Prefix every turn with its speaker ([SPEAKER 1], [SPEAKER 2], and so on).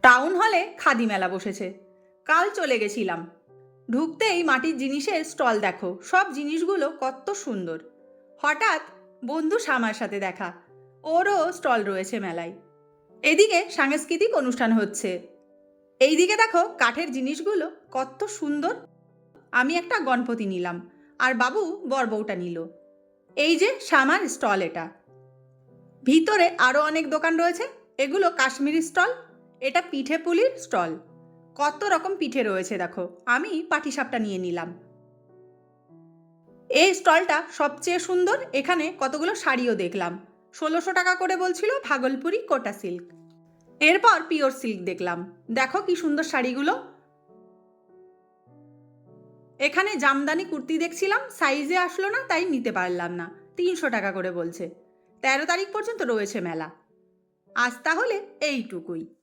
[SPEAKER 1] Town হলে খাদি মেলা বসেছে। কাল চলে গেছিলাম। ঢুকতেই মাটির জিনিসের স্টল দেখো, সব জিনিসগুলো কত সুন্দর। হঠাৎ বন্ধু শ্যামার সাথে দেখা, ওরও স্টল রয়েছে মেলায়। এদিকে সাংস্কৃতিক অনুষ্ঠান হচ্ছে। এইদিকে দেখো কাঠের জিনিসগুলো কত সুন্দর। আমি একটা গণপতি নিলাম, আর বাবু বরবউটা নিল। এই যে শ্যামার স্টল এটা। ভিতরে আরও অনেক দোকান রয়েছে। এগুলো কাশ্মীরি স্টল। এটা পিঠে পুলির স্টল। কত রকম পিঠে রয়েছে দেখো। আমি পাটিসাপটা নিয়ে নিলাম। এই স্টলটা সবচেয়ে সুন্দর। এখানে কতগুলো শাড়িও দেখলাম। 1600 টাকা করে বলছিল ভাগলপুরি কোটা সিল্ক। এরপর পিওর সিল্ক দেখলাম। দেখো কি সুন্দর শাড়িগুলো। এখানে জামদানি কুর্তি দেখছিলাম, সাইজে আসলো না, তাই নিতে পারলাম না। 300 টাকা করে বলছে। 13 তারিখ পর্যন্ত রয়েছে মেলা। আজ তাহলে এইটুকুই।